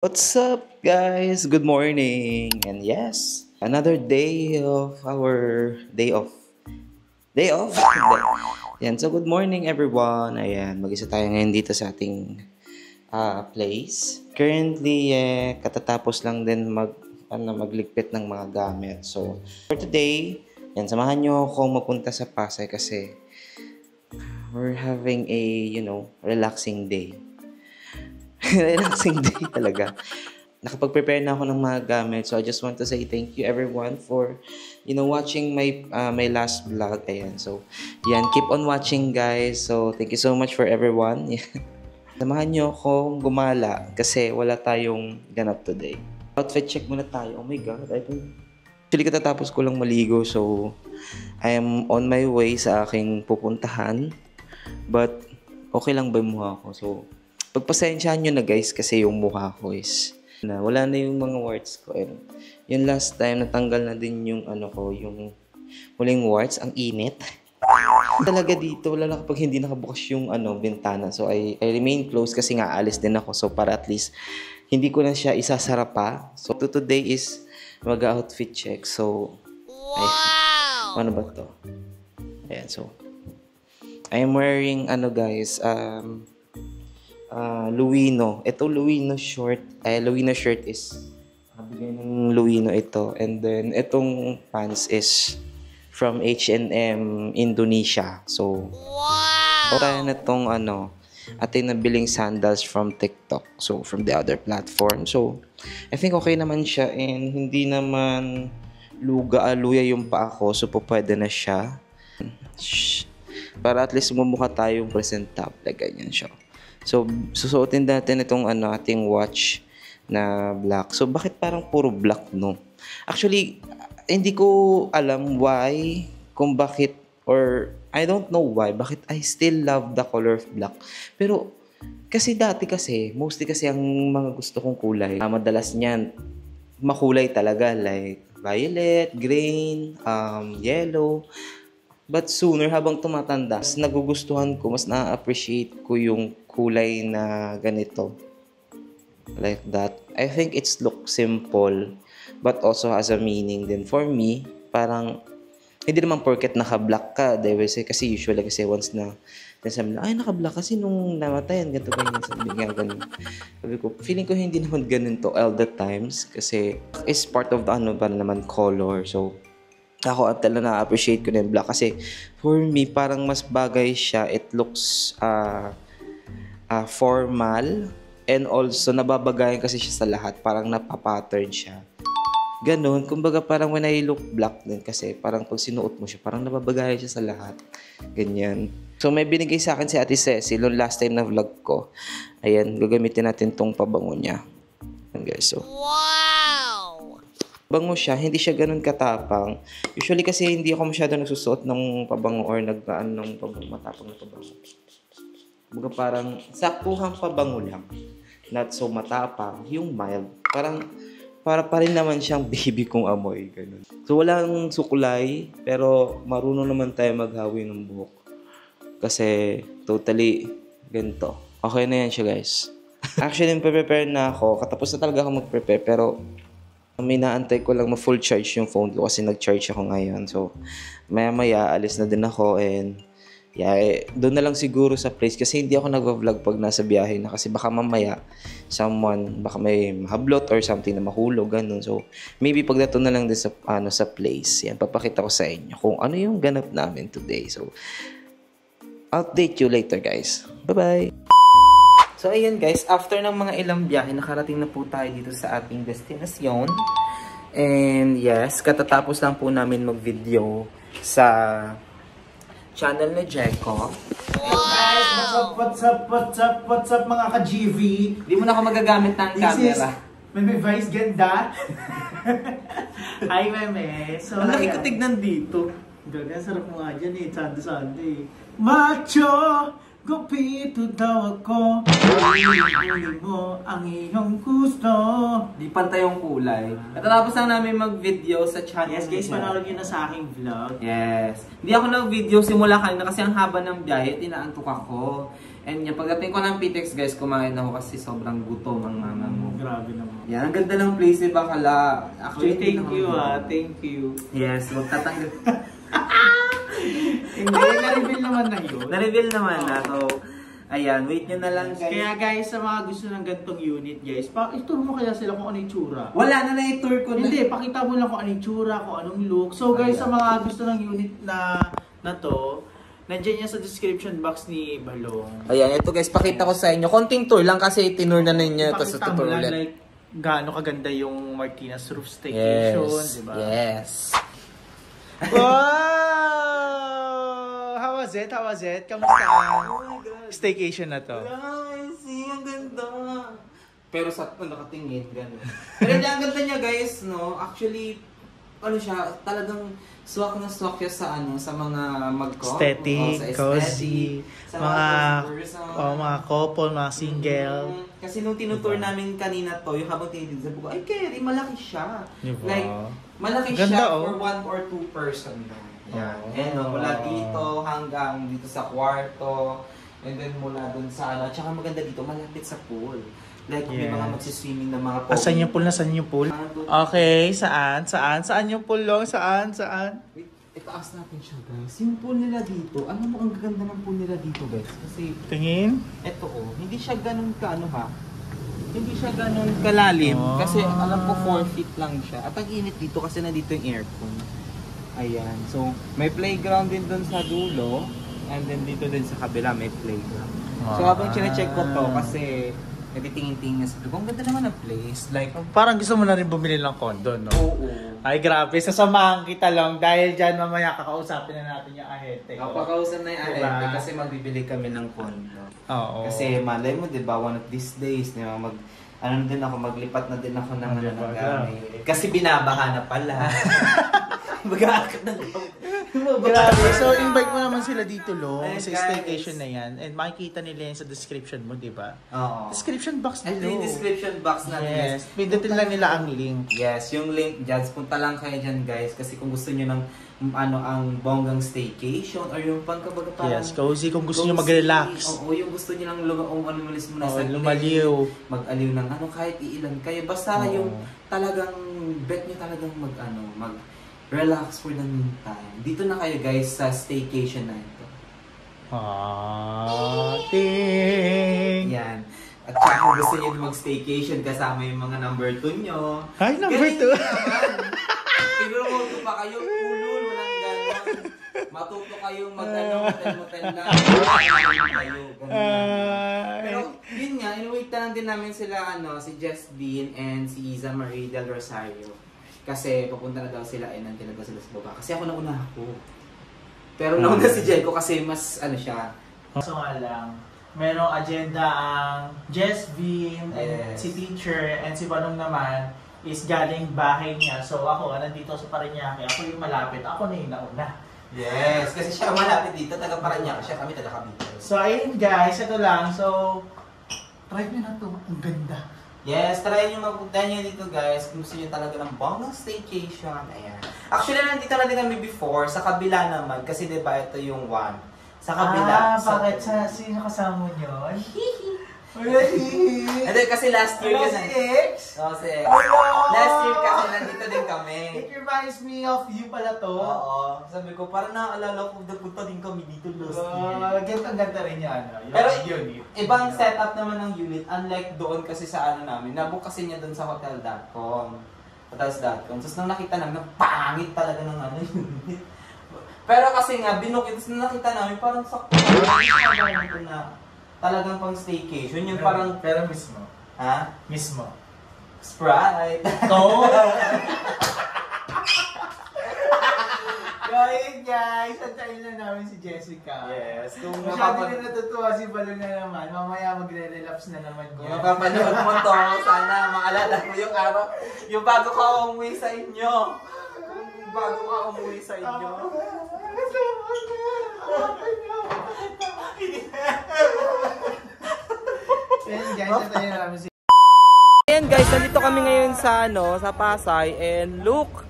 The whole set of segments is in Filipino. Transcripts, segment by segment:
What's up, guys? Good morning. And yes, another day of our day off. Day off? Yan. So, good morning, everyone. Ayan, mag-isa tayo ngayon dito sa ating place. Currently, katatapos lang din magligpit ng mga gamit. So, for today, yan, samahan nyo ako mapunta sa Pasay kasi we're having a, relaxing day. Relaxing day talaga. Nakapag-prepare na ako ng mga gamit. So, I just want to say thank you everyone for, watching my last vlog. Ayan. So, yan. Keep on watching, guys. So, thank you so much for everyone. Samahan nyo akong gumala kasi wala tayong ganap today. Outfit check muna tayo. Oh my God. Actually, katatapos ko lang maligo. So, I am on my way sa aking pupuntahan. But, okay lang ba yung mukha ko? So, pagpasensyahan nyo na guys kasi yung mukha ko is wala na yung mga warts ko. And yung last time natanggal na din yung yung huling warts, ang init. Talaga dito, wala lang kapag hindi nakabukas yung bintana. So I remain closed kasi nga alis din ako. So para at least hindi ko na siya isasara pa. So today is mag-outfit check. So ano ba to? Ayan, so I'm wearing guys, Luino. Ito Luino short. Luino shirt is bigay ng Luino ito. And then itong pants is from H&M Indonesia. So tayo na itong ating nabiling sandals from TikTok. So from the other platform. So I think okay naman siya and hindi naman luga-aluya yung paa ko. So pwede na siya. Para at least mumukha tayong presentable. Ganyan siya. So, susuotin natin itong ating watch na black. So, bakit parang puro black, no? Actually, hindi ko alam why, kung bakit, or I don't know why, bakit I still love the color of black. Pero, kasi dati kasi, mostly kasi ang mga gusto kong kulay, madalas niyan, makulay talaga, like violet, green, yellow. But sooner, habang tumatanda, mas nagugustuhan ko, mas na-appreciate ko yung kulay na ganito. Like that. I think it's look simple, but also has a meaning din. For me, parang, hindi naman porket naka-black ka, kasi usually kasi once na sabi na, ay naka-black kasi nung namatayan, ganito ganyan, sabi ko, feeling ko hindi naman ganun to all the times, kasi is part of the ba naman color, so, ako at talaga na-appreciate ko na yung black kasi for me parang mas bagay siya. It looks formal and also nababagayan kasi siya sa lahat. Parang napapattern siya. Ganon. Kumbaga parang when I look black din kasi parang pag sinuot mo siya parang nababagayan siya sa lahat. Ganyan. So may binigay sa akin si Ate Ceci noong last time na vlog ko. Ayan. Gagamitin natin tong pabango niya. Ayan guys. So. Wow! Bango siya, hindi siya ganun katapang. Usually kasi hindi ako masyado nagsusuot ng pabango or ng matapang na pabango. Baga parang saktuhang pabango lang. Not so matapang, yung mild. Parang para pa rin naman siyang baby kong amoy. Ganun. So walang sukulay, pero marunong naman tayo maghawi ng buhok. Kasi totally ganito. Okay na yan siya guys. Actually, prepare na ako. Katapos na talaga ako mag-prepare, pero may naantay ko lang ma-full charge yung phone ko kasi nag-charge ako ngayon. So, maya-maya, alis na din ako and doon na lang siguro sa place kasi hindi ako nag-vlog pag nasa biyahe na kasi baka mamaya baka may mahablot or something na mahulog, ganun. So, maybe pagdato na lang din sa place. Yan, papakita ko sa inyo kung ano yung ganap namin today. So, I'll update you later, guys. Bye-bye! So, ayan guys, after ng mga ilang biyahe, nakarating na po tayo dito sa ating destinasyon. And yes, katatapos lang po namin mag-video sa channel ni Jeko. Wow! Guys, what's up mga ka-GV? Di mo na ako magagamit ng camera. Meme Vice, ganda. Hi, Meme. So, wala ko tignan dito. Gaga, sarap mo nga dyan eh. Sunday. Macho! Gupito daw ako. Uli mo ang iyong gusto. Di pantay yung kulay. Katatapos lang namin mag-video sa channel. Yes guys, panoorin nyo na sa aking vlog. Yes. Hindi ako nag-video simula kanina kasi ang haba ng biyahe, inaantok ako. And yan, pagdating ko ng PTEX guys, kumain ako kasi sobrang gutom ang mama mo. Grabe naman. Yan, ang ganda ng place ni Bakala. Actually, Thank you thank you. Yes, magtatanggal. Hindi, na-reveal naman na yun. Na-reveal naman na. So, ayan, wait nyo na lang guys. Kaya guys, sa mga gusto ng gantong unit guys, ituro mo kaya sila kung ano yung tsura. Wala na na-tour ko na. Hindi, pakita mo lang kung ano yung tsura, kung anong look. So guys, sa mga gusto ng unit na to, nandiyan yan sa description box ni Balong. Ayan, ito guys, pakita ko sa inyo. Konting tour lang kasi tinur na ninyo ito sa Pakita mo lang tutorial. like gaano kaganda yung Martinez Roof Staycation, Yes, di ba? yes. Wow! How was it? How was it? Kamusta ang staycation na to? Guys, ang ganda. Pero sa nakatingin, gano'n. Pero hindi, ang ganda niya guys, no? Actually, ano siya, talagang swak na swak siya sa ano, sa mga Aesthetic, cozy, sa mga person. mga couple, mga single. Kasi nung tinutour namin kanina to, yung habang tinitigil, sabi ko, ay Kerry, malaki siya. Diba? Like, malaki Ganda, siya oh. for 1 or 2 person lang. Yan. Oh. And mula dito hanggang dito sa kwarto. And then mula dun sa ano. At saka maganda dito, malapit sa pool. Like, may mga magsiswimming na mga pool. Asan yung pool? Nasaan yung pool? Okay, saan? Saan yung pool long? Saan? Wait, itaas natin siya guys. Yung pool nila dito, ano mo ang gaganda ng pool nila dito guys? Kasi, Tingin? eto oh, hindi siya ganun ka ano ha. Hindi siya ganun kalalim. Kasi alam ko 4 feet lang siya. At ang init dito kasi nandito yung aircon. Ayan. So, may playground din doon sa dulo. And then dito din sa kabila may playground. So, habang chinecheck ko to kasi natitingin-tingin sa dulo. Ang ganda naman ang place. Like, Parang gusto mo na rin bumili ng condo, no? oo. Ay, grabe. Sasamahan kita lang dahil dyan mamaya kakausapin na natin yung ahente. Kapakausap na yung Diba? ahente kasi magbibili kami ng condo. Oo. Kasi malay mo, di ba, one of these days, di ba, maglipat na din ako ng ano ng gamit. Kasi binabaha na pala. Mag-aakit ng Grabe. So, invite mo naman sila dito, Long, Ayan, sa guys. staycation na yan. And makikita nila yan sa description mo, di ba? Oo. Description box Ito yung below. description box natin. Yes. Pindutin lang nila ang link. Yes, yung link dyan. Punta lang kayo dyan, guys. Kasi kung gusto nyo ng ang bonggang staycation or yung pangkabaga parang Yes, cozy. Kung gusto nyo mag-relax. Oo, yung gusto nyo lang umalis mo na Oo, sa lumaliw. Mag-aliw ng ano, kahit iilan kayo. Basta Oo. yung talagang, bet nyo talagang mag-relax for the meantime. Dito na kayo guys sa staycation na ito. Ting! Yan. At saka kung gusto nyo mag-staycation kasama yung mga number 2 nyo. Ay, number galing 2. naman. Pero kung pa kayo, ulul, walang gano'n. Matuto kayong motel-motel lang. Kayo, pero yun nga, in-wait lang din namin sila, si Jess Dean and si Iza Marie Del Rosario. Kasi papunta na daw sila and nandiyan na daw sila sa baba. Kasi ako nauna ako. Pero nauna si Jelko kasi mas siya. So nga lang, merong agenda ang Jess Bean, and Yes. si teacher, and si Balong naman is galing bahay niya. So ako, nandito sa Parañaque, ako yung malapit, ako na yung nauna. Yes, kasi siya malapit dito, taga Parañaque siya, kami taga Cavite. So ayun guys, ito lang. So, try nyo na to. Ang ganda. Yes, try nyo magpunta nyo dito guys kung gusto nyo talaga ng bonggang staycation. Ayan. Actually, nandito na din kami before, sa kabila naman, kasi diba ito yung one. Sa kabila. Bakit? Sino kasama nyo? Hindi, kasi last year Hello, yun. si X? Oo, si X. Hello! Last year kasi nandito din kami. It reminds me of you pala to. Oo. Sabi ko, parang naaalala ko, nagpunta din kami dito last year. Ganda rin yan. Yung Pero unit. ibang setup naman ng unit, unlike doon kasi sa namin, nabook kasi niya doon sa hotel.com. Hotels.com. Tapos nung nakita namin, pangit talaga ng unit. Pero kasi nga, binukit, tapos nung nakita namin, parang sakto na talagang pang staycation. Yung parang, Pero mismo. ha? Mismo. Sprite. No! Guys, antayin na namin si Jessica. Yes. Kung Masyado na natutuwa si Balong na naman. Mamaya magre-relapse na naman Kung niya. mapapanood mo to, sana maalala mo yung araw, yung bago ka umuwi sa inyo. Yung bago ka umuwi sa inyo. Guys, antayin na namin si Ayan guys, nandito kami ngayon sa sa Pasay, and look,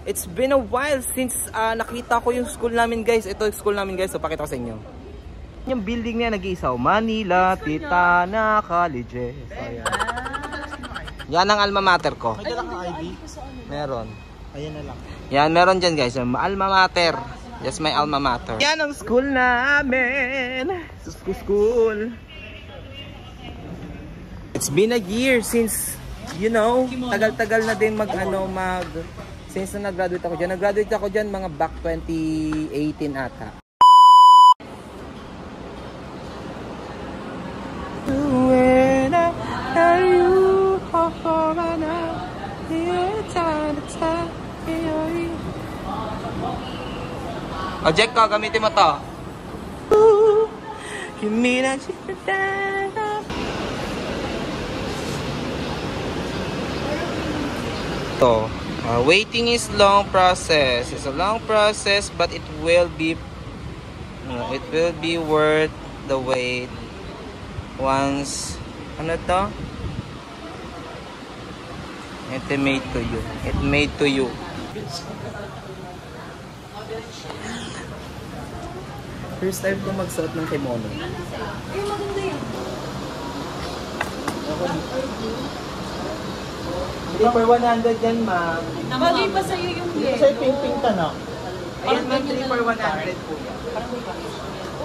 it's been a while since nakita ko yung school namin guys. Ito yung school namin guys, so pakita ko sa inyo. Yung building niya nag-iisaw, Manila, Titana College. So, ayan. Yan ang alma mater ko. May dala kang ID? Meron. Ayan na lang. Yan, meron dyan guys. Alma mater. Yes, my alma mater. Yan ang school namin. School. It's been a year since, you know, tagal-tagal na din since na nag-graduate ako dyan. Nag-graduate ako dyan mga back 2018 ata. O, Jack ko, gamitin mo to. Waiting is long process. It's a long process, but it will be worth the wait once. Ano to? It made to you. It made to you. First time ko magsuot ng kimono. Ay, maganda yan. 3 for 100 yan, ma'am. Bagay pa sa'yo yung Kasi pink-pink ka na. Ayan, ma'am, 3 for 100 po yan.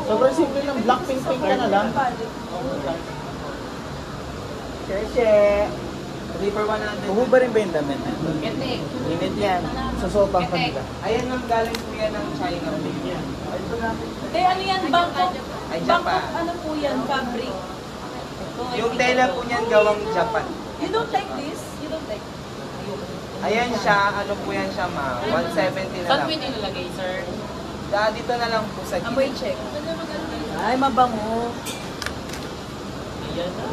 Sobrang simple lang. Black pink-pink ka na lang. Cheche! 3 for 100. Hubo ba rin ba yung damit? Init yan. Susopang ka nila. Ayan, ma'am, galing po yan ng China. ano yan? Bangkok. Ay, Bangkok, Japan. ano po yan? Fabric. Yung tela po niyan gawang Japan. You don't like this? You don't like? Ayan siya, ano po yan siya, ma'am? 170 na Saan lang. mo nilalagay, sir? Dito na lang po sa Amoy gilid. check. Ay, mabango. Ayan na.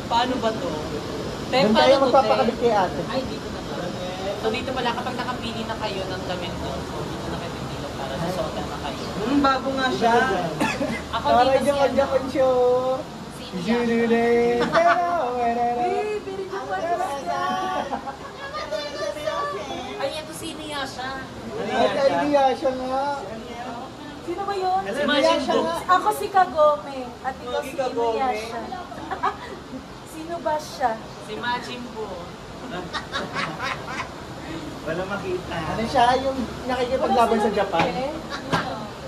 Paano ba to? Pero Doon tayo paano to, magpapakabit kay ate. Ay, dito na pala. So dito pala, kapag nakapili na kayo ng damit doon, so dito na kayo pipili para susuotan na kayo. Bago nga siya. Ako Para dito dyan siya. ka dyan show. Baby, very good. Ay, ito si Inuyasha. Idea siya nga. Sino ba yun? Si Majin Buu. Ako si Kagome. At ikaw Pogi si Kagome. Inuyasha. Sino ba siya? Si Majin Buu. Wala makita. Ano siya yung nakikipaglaban sa Japan?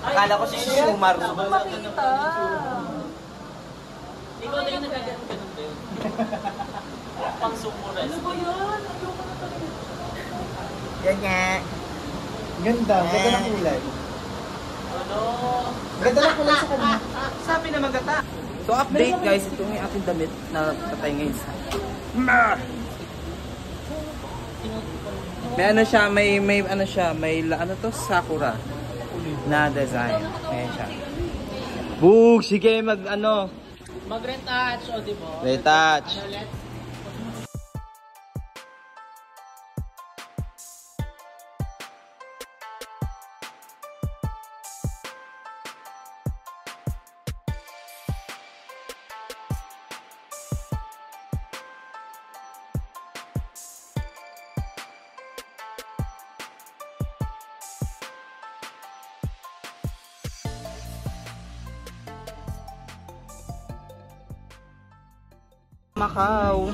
Akala ko si Shumar. Wala akong makita. Ikaw na yung nagaganon din. Pang sumuras. Ano ba yun? Ayoko na talaga. Yan nga. Ganda, ganda ng kulay. Ano? Ganda ng kulay sa kanya. Sabi na magata. So update guys, ito yung aking damit na patay ngayon sa... May ano siya, may sakura na design. Ayan siya. Bug, sige Mag-retouch, o di ba? retouch. Ano ulit? Macau.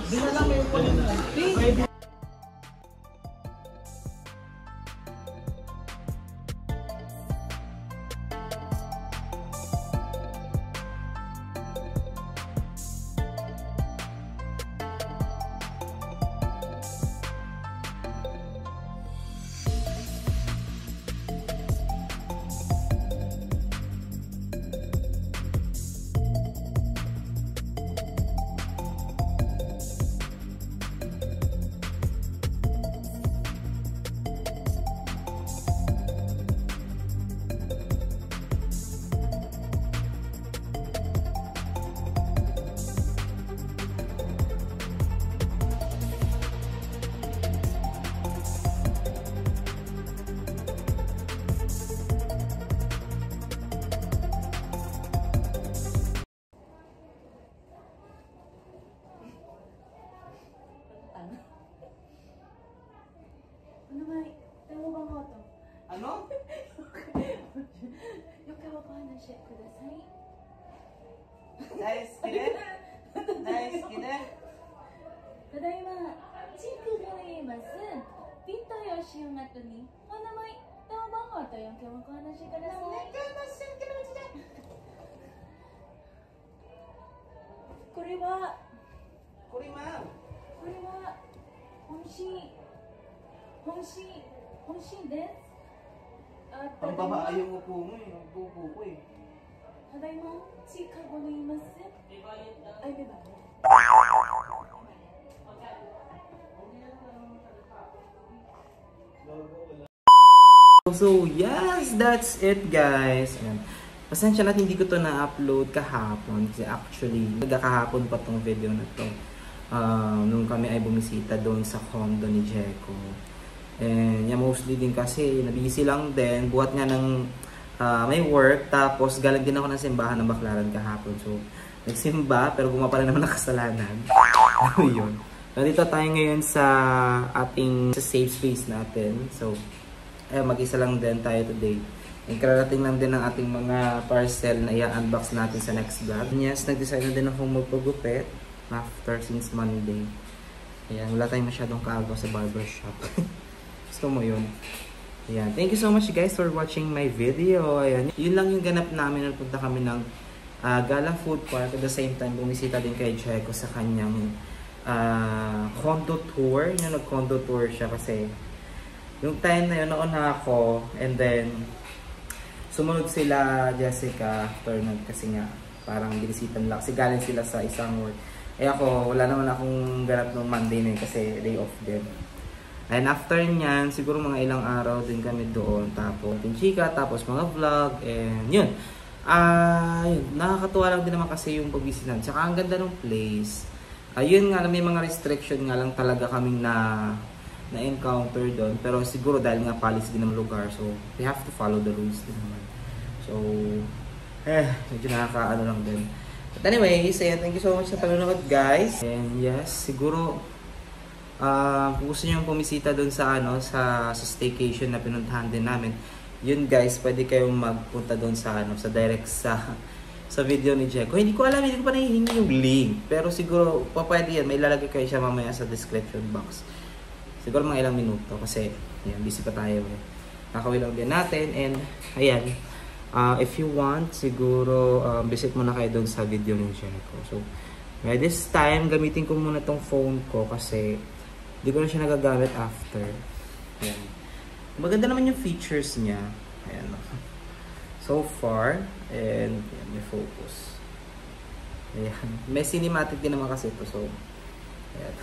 話を後にお名前電話番号と4件お話しください。これは本心です。Ang babae yung upo mo eh. Ang upo ko eh. ただいまちかごにいます。ay may bayad. So yes, that's it guys. Ayan. Pasensya natin hindi ko to na-upload kahapon kasi actually nagkakahapon pa tong video na to. Nung kami ay bumisita doon sa condo ni Jeko. And yeah, mostly din kasi nabisi lang din. Buhat nga ng may work. Tapos galing din ako ng simbahan ng Baclaran kahapon. So nagsimba pero gumawa pa rin naman ng kasalanan. Yun. Nandito tayo ngayon sa ating safe space natin. So mag-isa lang din tayo today. And kararating lang din ang ating mga parcel na i-unbox natin sa next vlog. Yes, nag-decide na din akong magpagupit after since Monday. Ayan, wala tayong masyadong kaagaw sa barbershop. Gusto mo yun? Ayan, thank you so much guys for watching my video. Ayan, yun lang yung ganap namin. Nagpunta kami ng Gala Food Park. At the same time, bumisita din kay Jeko sa kanyang condo tour. Yung nag-condo tour siya kasi yung time na yun, nauna ako, and then sumunod sila Jessica after nun kasi nga parang binisitan lang kasi galing sila sa isang work. Eh ako, wala naman akong ganap ng Monday na yun kasi day off din. And after nyan, siguro mga ilang araw din kami doon. Tapos yung chika, tapos mga vlog, and yun. Nakakatuwa lang din naman kasi yung pagbisitan. Tsaka ang ganda ng place. Ayun nga, may mga restriction nga lang talaga kaming na-encounter doon. Pero siguro dahil nga policy din ng lugar. So, we have to follow the rules din naman. So, medyo nakaka-ano lang din. But anyways, ayan, thank you so much sa panonood guys. And yes, siguro, kung gusto nyo pumisita doon sa, sa staycation na pinuntahan din namin, yun guys, pwede kayong magpunta doon sa, sa direct sa video ni Jeko. Hindi ko alam, hindi ko pa nahihingi yung link. Pero siguro, pwede yan. May lalagay kayo siya mamaya sa description box. Siguro mga ilang minuto kasi ayan, busy pa tayo eh. Kakawin din natin and ayan, if you want siguro visit muna kayo doon sa video ng Jeko. So this time gamitin ko muna tong phone ko kasi di ko na siya nagagamit after. Ayan. Maganda naman yung features niya. Ayan. So far and ayan, may focus. Ayan. May cinematic din naman kasi ito. So ayan.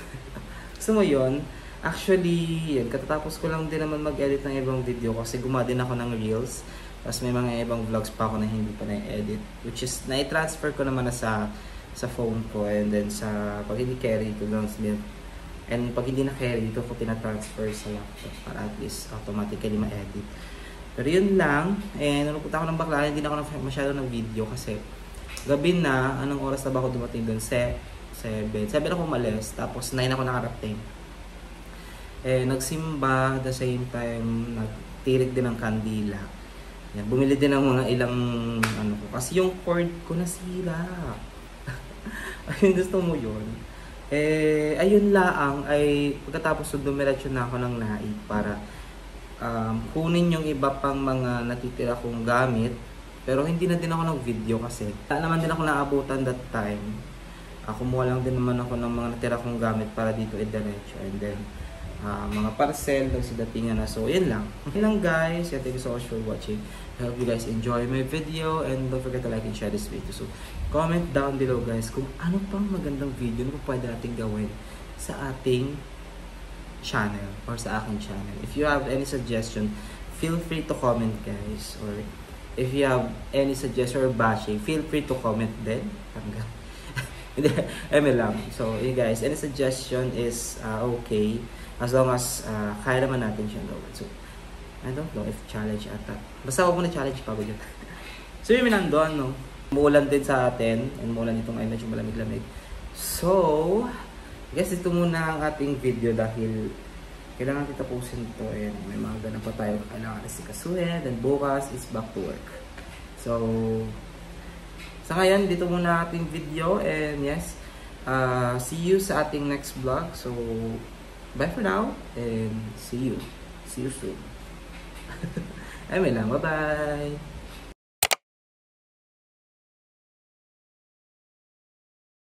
Gusto mo yun? Actually, yan, katatapos ko lang din naman mag-edit ng ibang video kasi gumawa din ako ng reels. Tapos may mga ibang vlogs pa ako na hindi pa na-edit. Which is, na-transfer ko naman na sa phone ko. And then sa, pag hindi carry, ito lang din. And pag hindi na-carry, ito ko tina-transfer sa laptop para at least automatically ma-edit. Pero yun lang. And nung punta ako ng Baclaran, hindi na ako masyado ng video kasi gabi na, anong oras na ba ako dumating doon? 7 ako umalis. Tapos 9 ako nakarating. Nagsimba, the same time nagtirik din ng kandila. Yan, bumili din ng mga ilang ko kasi yung cord ko nasira. Ayun, gusto mo yun. Ayun laang ay pagkatapos dumiretso na ako ng naik para kunin yung iba pang mga natitira kong gamit. Pero hindi na din ako ng video kasi wala naman din ako naabutan that time. Kumuha lang din naman ako ng mga natira kong gamit para dito i-diretso. And then mga parcel, nagsidatingan na. So, yun lang. Yun lang guys. Thank you so much for watching. I hope you guys enjoy my video. And don't forget to like and share this video. So, comment down below guys kung ano pang magandang video na pwede natin gawin sa ating channel or sa aking channel. If you have any suggestion, feel free to comment guys. Or if you have any suggestion or bashing, feel free to comment din. Hindi, lang. So, you guys, any suggestion is okay. As long as kaya naman natin siyang gawin. So, I don't know if challenge ata. Basta wag mo na challenge pagod yun. So, yun nandun, no? Muulan din sa atin. And muulan itong ay medyo malamig-lamig. So, I guess ito muna ang ating video dahil kailangan kita tapusin ito. Ayan, may mga ganun pa tayo. Kailangan na si Kasuya. Then bukas is back to work. So, sa ngayon, dito muna ating video. And yes, see you sa ating next vlog. So, bye for now and see you. See you soon. Ay, may lang. Bye-bye!